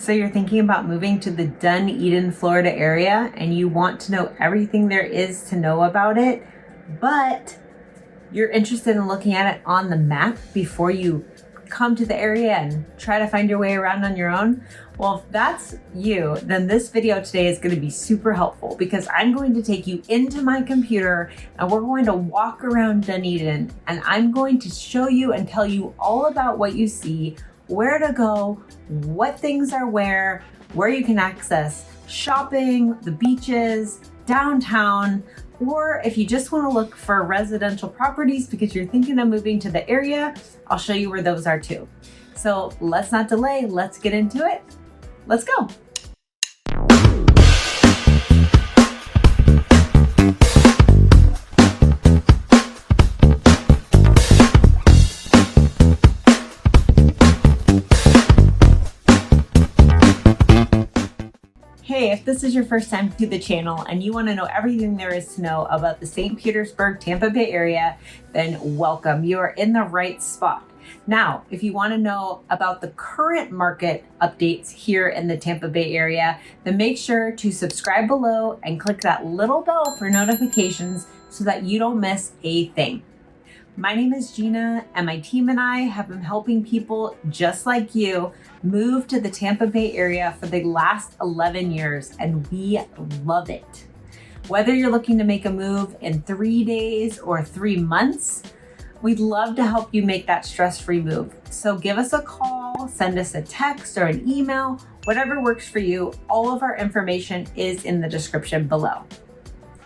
So you're thinking about moving to the Dunedin, Florida area, and you want to know everything there is to know about it, but you're interested in looking at it on the map before you come to the area and try to find your way around on your own? Well, if that's you, then this video today is going to be super helpful because I'm going to take you into my computer and we're going to walk around Dunedin, and I'm going to show you and tell you all about what you see, where to go, what things are where you can access shopping, the beaches, downtown, or if you just want to look for residential properties because you're thinking of moving to the area, I'll show you where those are too. So let's not delay, let's get into it. Let's go. Hey, if this is your first time to the channel and you want to know everything there is to know about the St. Petersburg, Tampa Bay area, then welcome. You are in the right spot. Now, if you want to know about the current market updates here in the Tampa Bay area, then make sure to subscribe below and click that little bell for notifications so that you don't miss a thing. My name is Gina, and my team and I have been helping people just like you move to the Tampa Bay area for the last 11 years, and we love it. Whether you're looking to make a move in 3 days or 3 months, we'd love to help you make that stress-free move. So give us a call, send us a text or an email, whatever works for you. All of our information is in the description below.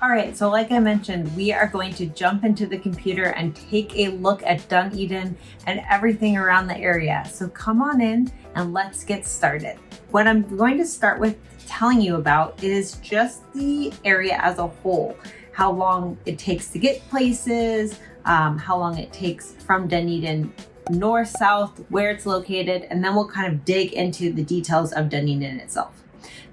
All right, so like I mentioned, we are going to jump into the computer and take a look at Dunedin and everything around the area. So come on in and let's get started. What I'm going to start with telling you about is just the area as a whole, how long it takes to get places, how long it takes from Dunedin north, south, where it's located, and then we'll kind of dig into the details of Dunedin itself.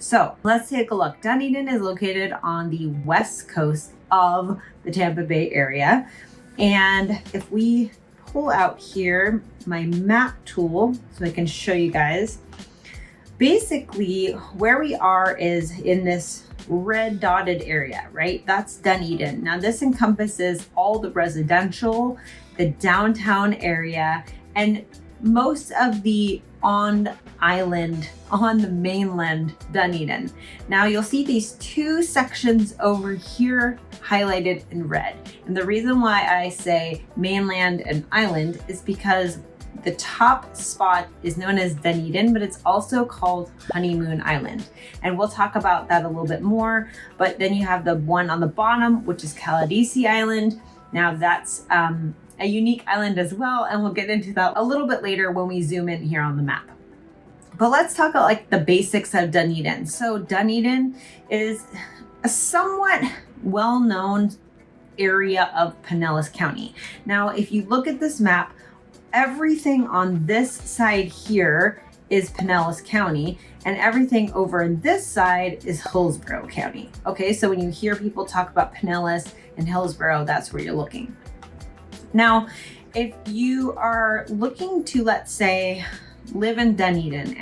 So let's take a look. Dunedin is located on the west coast of the Tampa Bay area. And if we pull out here my map tool so I can show you guys, basically where we are is in this red dotted area, right? That's Dunedin. Now this encompasses all the residential, the downtown area, and most of the on the mainland Dunedin. Now you'll see these two sections over here highlighted in red. And the reason why I say mainland and island is because the top spot is known as Dunedin, but it's also called Honeymoon Island. And we'll talk about that a little bit more. But then you have the one on the bottom, which is Caladesi Island. Now that's a unique island as well, and we'll get into that a little bit later when we zoom in here on the map. But let's talk about like the basics of Dunedin. So Dunedin is a somewhat well-known area of Pinellas County. Now, if you look at this map, everything on this side here is Pinellas County, and everything over on this side is Hillsborough County. Okay, so when you hear people talk about Pinellas and Hillsborough, that's where you're looking. Now, if you are looking to, let's say, live in Dunedin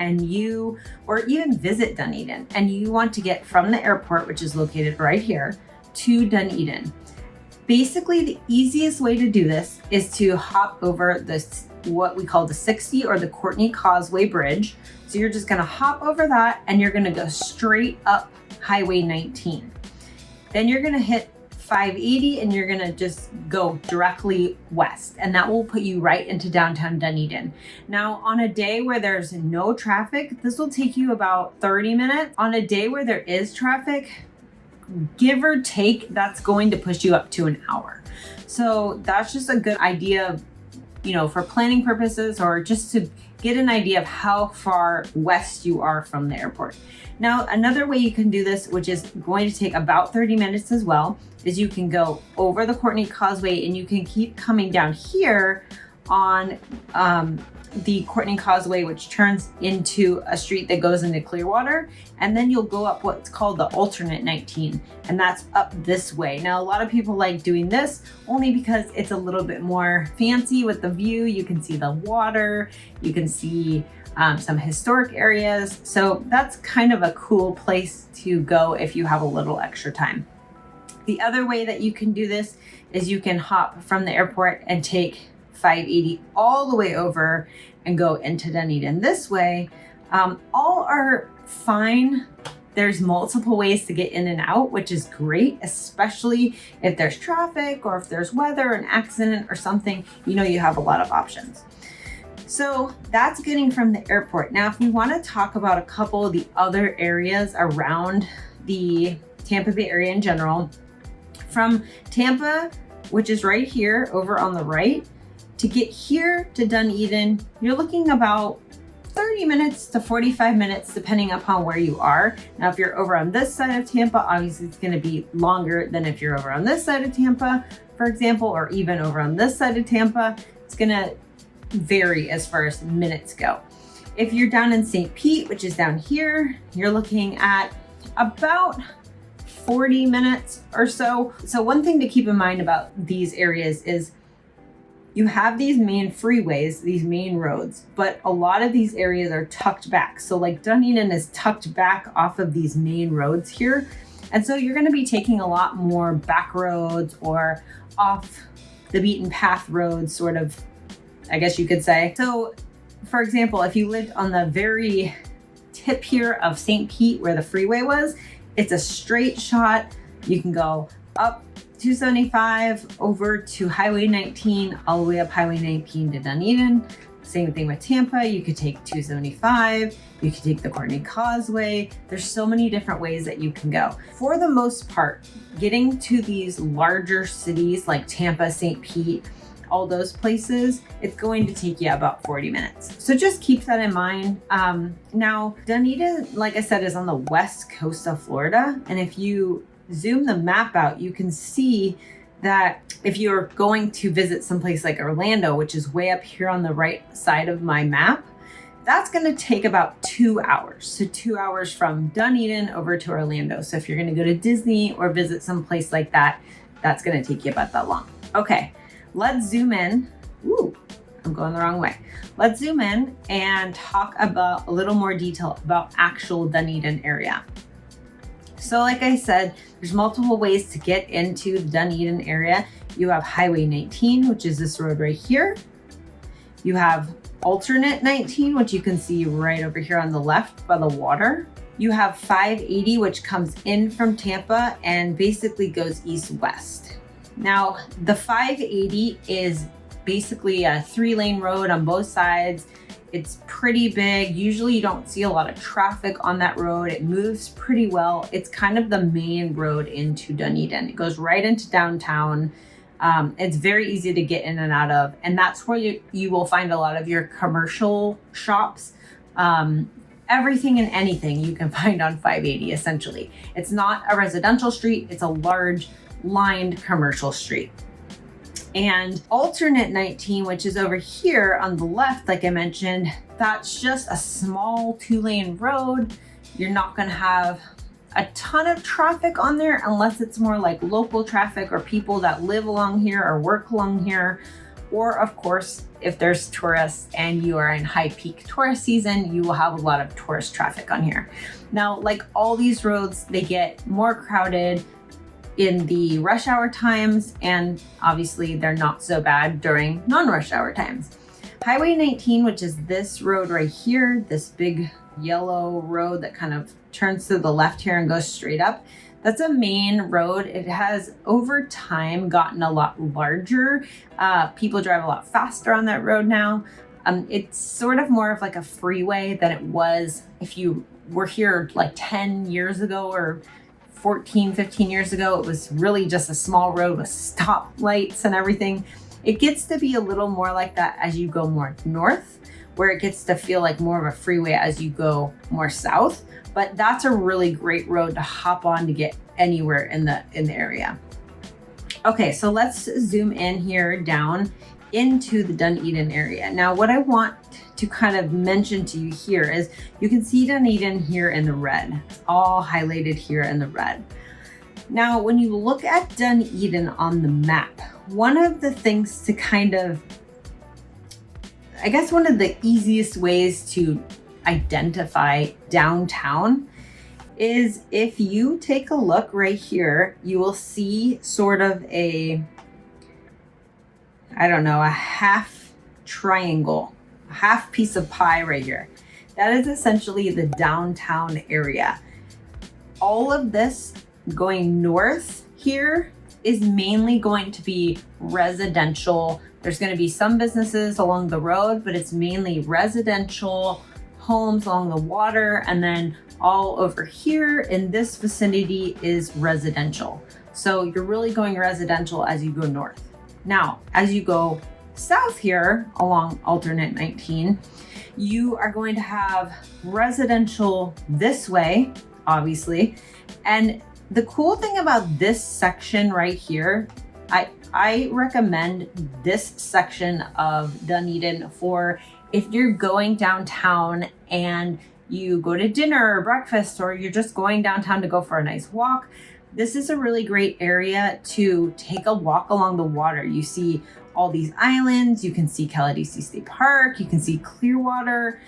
or even visit Dunedin, and you want to get from the airport, which is located right here, to Dunedin, basically the easiest way to do this is to hop over this, what we call the 60 or the Courtney Causeway Bridge. So you're just gonna hop over that and you're gonna go straight up Highway 19. Then you're gonna hit 580 and you're gonna just go directly west, and that will put you right into downtown Dunedin. Now, on a day where there's no traffic, this will take you about 30 minutes. On a day where there is traffic, give or take, that's going to push you up to an hour. So that's just a good idea, for planning purposes or just to get an idea of how far west you are from the airport. Now, another way you can do this, which is going to take about 30 minutes as well, is you can go over the Courtney Causeway and you can keep coming down here on the Courtney Causeway, which turns into a street that goes into Clearwater. And then you'll go up what's called the alternate 19, and that's up this way. Now, a lot of people like doing this only because it's a little bit more fancy with the view. You can see the water, you can see some historic areas. So that's kind of a cool place to go if you have a little extra time. The other way that you can do this is you can hop from the airport and take 580 all the way over and go into Dunedin. This way, all are fine. There's multiple ways to get in and out, which is great, especially if there's traffic or if there's weather, an accident or something, you have a lot of options. So that's getting from the airport. Now, if we want to talk about a couple of the other areas around the Tampa Bay area in general, from Tampa, which is right here over on the right, to get here to Dunedin, you're looking about 30 minutes to 45 minutes, depending upon where you are. Now, if you're over on this side of Tampa, obviously it's going to be longer than if you're over on this side of Tampa, for example, or even over on this side of Tampa. It's going to vary as far as minutes go. If you're down in St. Pete, which is down here, you're looking at about 40 minutes or so. So one thing to keep in mind about these areas is you have these main freeways, these main roads, but a lot of these areas are tucked back. So like Dunedin is tucked back off of these main roads here. And so you're going to be taking a lot more back roads or off the beaten path roads, sort of, I guess you could say. So for example, if you lived on the very tip here of St. Pete where the freeway was, it's a straight shot. You can go up 275 over to Highway 19, all the way up Highway 19 to Dunedin. Same thing with Tampa. You could take 275. You could take the Courtney Causeway. There's so many different ways that you can go. For the most part, getting to these larger cities like Tampa, St. Pete, all those places, it's going to take you about 40 minutes. So just keep that in mind. Now, Dunedin, like I said, is on the west coast of Florida. And if you zoom the map out, you can see that if you're going to visit someplace like Orlando, which is way up here on the right side of my map, that's going to take about 2 hours. So 2 hours from Dunedin over to Orlando. So if you're going to go to Disney or visit someplace like that, that's going to take you about that long. Okay. Let's zoom in. Ooh, I'm going the wrong way. Let's zoom in and talk about a little more detail about actual Dunedin area. So like I said, there's multiple ways to get into the Dunedin area. You have Highway 19, which is this road right here. You have alternate 19, which you can see right over here on the left by the water. You have 580, which comes in from Tampa and basically goes east-west. Now, the 580 is basically a 3-lane road on both sides. It's pretty big. Usually you don't see a lot of traffic on that road. It moves pretty well. It's kind of the main road into Dunedin. It goes right into downtown. It's very easy to get in and out of. And that's where you will find a lot of your commercial shops. Everything and anything you can find on 580, essentially. It's not a residential street. It's a large lined commercial street. And alternate 19, which is over here on the left, like I mentioned, that's just a small 2-lane road. You're not going to have a ton of traffic on there unless it's more like local traffic or people that live along here or work along here. Or of course, if there's tourists and you are in high peak tourist season, you will have a lot of tourist traffic on here. Now, like all these roads, they get more crowded in the rush hour times, and obviously they're not so bad during non-rush hour times. Highway 19, which is this road right here, this big yellow road that kind of turns to the left here and goes straight up, that's a main road. It has over time gotten a lot larger. People drive a lot faster on that road now. It's sort of more of like a freeway than it was if you were here like 10 years ago or 14, 15 years ago. It was really just a small road with stop lights and everything. It gets to be a little more like that as you go more north, where it gets to feel like more of a freeway as you go more south. But that's a really great road to hop on to get anywhere in the area. Okay, so let's zoom in here down into the Dunedin area. Now, what I want to kind of mention to you here is you can see Dunedin here in the red. It's all highlighted here in the red. Now, when you look at Dunedin on the map, one of the things to kind of I guess one of the easiest ways to identify downtown is if you take a look right here, you will see sort of a half triangle, a half piece of pie right here. That is essentially the downtown area. All of this going north here is mainly going to be residential. There's going to be some businesses along the road, but it's mainly residential homes along the water. And then all over here in this vicinity is residential. So you're really going residential as you go north. Now, as you go south here along alternate 19, you are going to have residential this way, obviously. And the cool thing about this section right here, I recommend this section of Dunedin for if you're going downtown and you go to dinner or breakfast, or you're just going downtown to go for a nice walk. This is a really great area to take a walk along the water. You see all these islands, you can see Caladesi State Park, you can see Clearwater.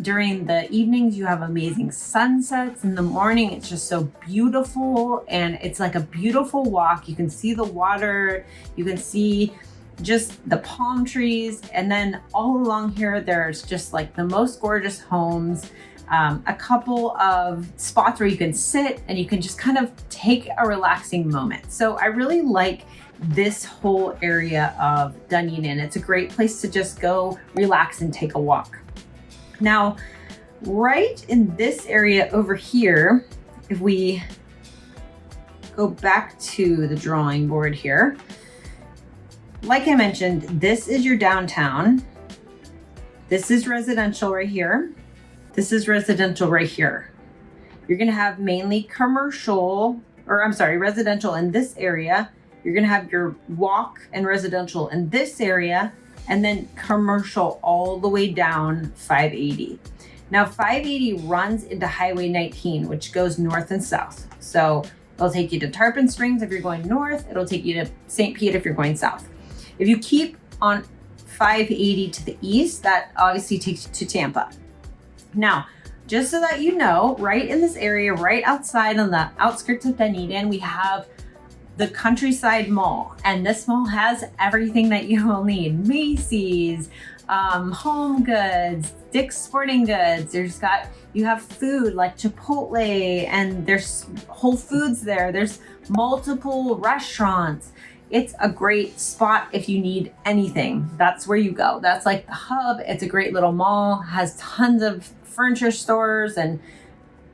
During the evenings, you have amazing sunsets. In the morning, it's just so beautiful, and it's like a beautiful walk. You can see the water, you can see just the palm trees, and then all along here, there's just like the most gorgeous homes. A couple of spots where you can sit and you can just kind of take a relaxing moment. So I really like this whole area of Dunedin. It's a great place to just go relax and take a walk. Now, right in this area over here, if we go back to the drawing board here, like I mentioned, this is your downtown. This is residential right here. This is residential right here. You're gonna have mainly residential in this area. You're gonna have your walk and residential in this area, and then commercial all the way down 580. Now 580 runs into Highway 19, which goes north and south. So it'll take you to Tarpon Springs if you're going north. It'll take you to St. Pete if you're going south. If you keep on 580 to the east, that obviously takes you to Tampa. Now, just so that you know, right in this area, right outside on the outskirts of Dunedin, we have the Countryside Mall. And this mall has everything that you will need. Macy's, Home Goods, Dick's Sporting Goods. You have food like Chipotle, and there's Whole Foods there. There's multiple restaurants. It's a great spot if you need anything. That's where you go. That's like the hub. It's a great little mall, has tons of furniture stores, and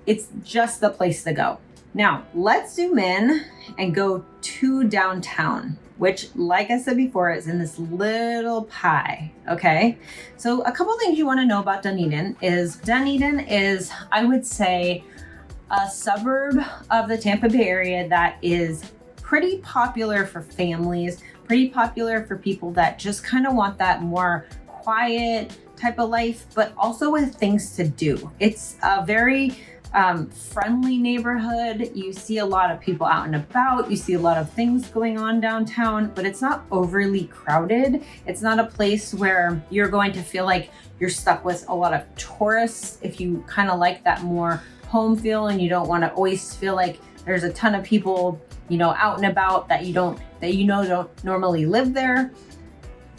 it's just the place to go. Now, let's zoom in and go to downtown, which, like I said before, is in this little pie, okay? So a couple things you want to know about Dunedin is, I would say, a suburb of the Tampa Bay area that is pretty popular for families, pretty popular for people that just kind of want that more quiet type of life, but also with things to do. It's a very friendly neighborhood. You see a lot of people out and about. You see a lot of things going on downtown, but it's not overly crowded. It's not a place where you're going to feel like you're stuck with a lot of tourists. If you kind of like that more home feel and you don't want to always feel like there's a ton of people, out and about that don't normally live there,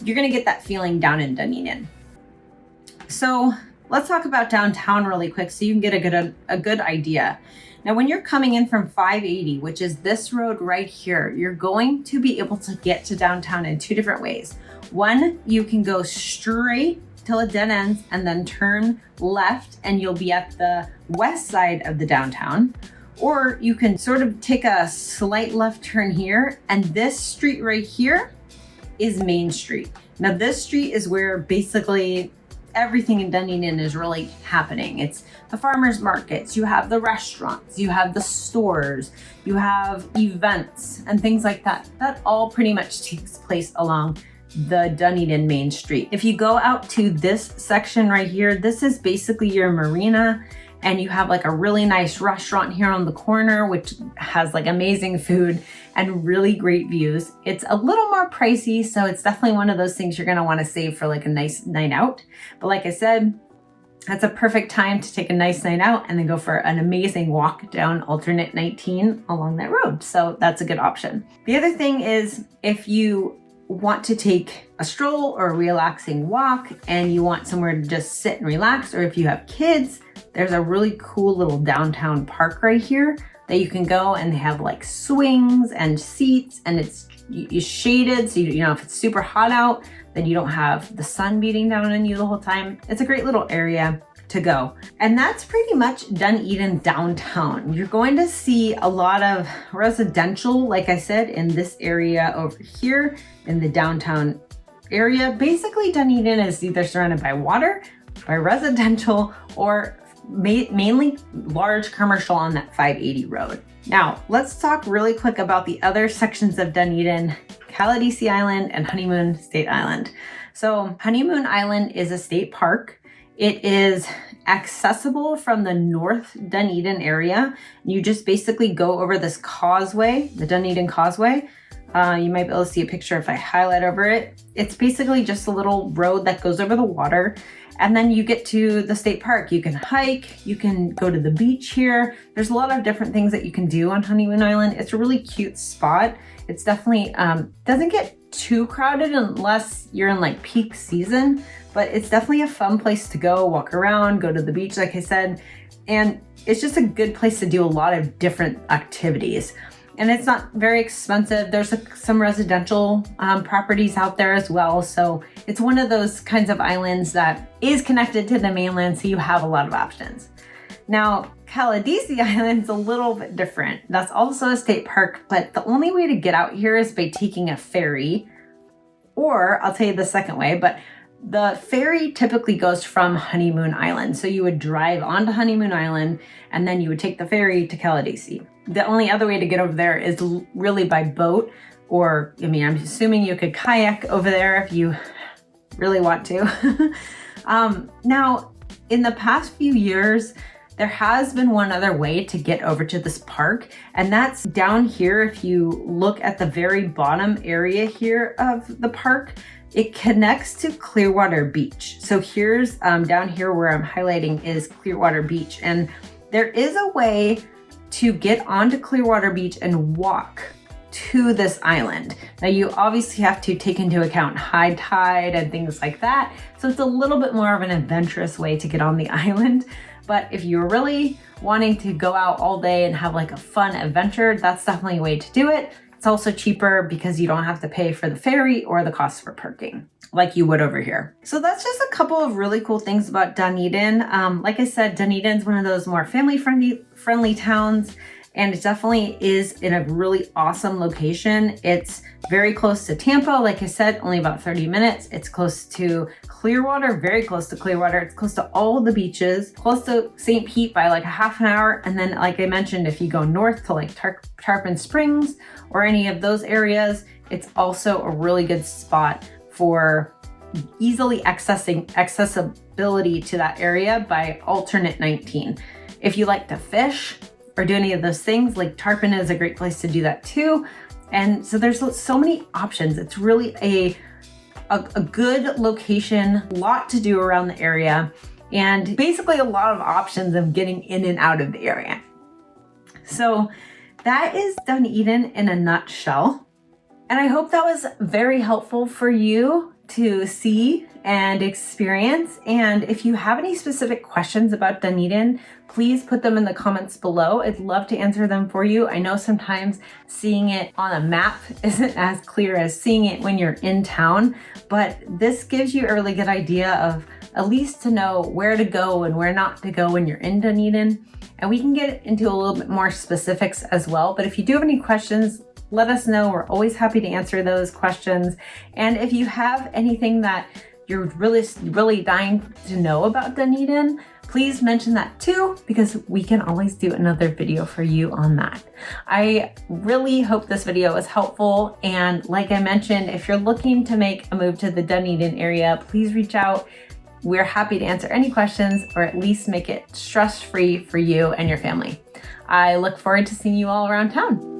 you're going to get that feeling down in Dunedin. So let's talk about downtown really quick so you can get a good idea. Now, when you're coming in from 580, which is this road right here, you're going to be able to get to downtown in two different ways. One, you can go straight till it dead ends and then turn left and you'll be at the west side of the downtown. Or you can sort of take a slight left turn here, and this street right here is Main Street. Now, this street is where basically everything in Dunedin is really happening. It's the farmers markets, you have the restaurants, you have the stores, you have events and things like that. That all pretty much takes place along the Dunedin Main Street. If you go out to this section right here, this is basically your marina. and you have like a really nice restaurant here on the corner, which has like amazing food and really great views. It's a little more pricey, so it's definitely one of those things you're gonna wanna save for like a nice night out. But like I said, that's a perfect time to take a nice night out and then go for an amazing walk down alternate 19 along that road. So that's a good option. The other thing is, if you want to take a stroll or a relaxing walk and you want somewhere to just sit and relax, or if you have kids, there's a really cool little downtown park right here that you can go, and they have like swings and seats, and it's shaded, so you know, if it's super hot out, then you don't have the sun beating down on you the whole time. It's a great little area to go. And that's pretty much Dunedin downtown. You're going to see a lot of residential, like I said, in this area over here in the downtown area. Basically, Dunedin is either surrounded by water, by residential, or mainly large commercial on that 580 road. Now, let's talk really quick about the other sections of Dunedin, Caladesi Island and Honeymoon State Island. So Honeymoon Island is a state park. It is accessible from the North Dunedin area. You just basically go over this causeway, the Dunedin Causeway. You might be able to see a picture if I highlight over it. It's basically just a little road that goes over the water. And then you get to the state park. You can hike, you can go to the beach here. There's a lot of different things that you can do on Honeymoon Island. It's a really cute spot. It's definitely, doesn't get too crowded unless you're in like peak season, but it's definitely a fun place to go, walk around, go to the beach, like I said. And it's just a good place to do a lot of different activities. And it's not very expensive. There's some residential properties out there as well. So it's one of those kinds of islands that is connected to the mainland, so you have a lot of options. Now, Caladesi Island's a little bit different. That's also a state park, but the only way to get out here is by taking a ferry, or I'll tell you the second way, but the ferry typically goes from Honeymoon Island. So you would drive onto Honeymoon Island and then you would take the ferry to Caladesi. The only other way to get over there is really by boat, or, I mean, I'm assuming you could kayak over there if you really want to. Now, in the past few years, there has been one other way to get over to this park, and that's down here. If you look at the very bottom area here of the park, it connects to Clearwater Beach. So here's down here where I'm highlighting is Clearwater Beach, and there is a way to get onto Clearwater Beach and walk to this island. Now, you obviously have to take into account high tide and things like that, so it's a little bit more of an adventurous way to get on the island. But if you're really wanting to go out all day and have like a fun adventure, that's definitely a way to do it. It's also cheaper because you don't have to pay for the ferry or the cost for parking like you would over here. So that's just a couple of really cool things about Dunedin. Like I said, Dunedin's one of those more family-friendly towns, and it definitely is in a really awesome location. It's very close to Tampa, like I said, only about 30 minutes. It's close to Clearwater, very close to Clearwater. It's close to all the beaches, close to St. Pete by like a half an hour. And then, like I mentioned, if you go north to like Tarpon Springs or any of those areas, it's also a really good spot for easily accessibility to that area by alternate 19. If you like to fish or do any of those things, like Tarpon is a great place to do that too. And so there's so many options. It's really a good location, a lot to do around the area, and basically a lot of options of getting in and out of the area. So that is Dunedin in a nutshell. And I hope that was very helpful for you to see and experience. And if you have any specific questions about Dunedin, please put them in the comments below. I'd love to answer them for you. I know sometimes seeing it on a map isn't as clear as seeing it when you're in town, but this gives you a really good idea of at least to know where to go and where not to go when you're in Dunedin. And we can get into a little bit more specifics as well. But if you do have any questions, let us know. We're always happy to answer those questions. And if you have anything that you're really dying to know about Dunedin, please mention that too, because we can always do another video for you on that. I really hope this video was helpful. And like I mentioned, if you're looking to make a move to the Dunedin area, please reach out. We're happy to answer any questions or at least make it stress-free for you and your family. I look forward to seeing you all around town.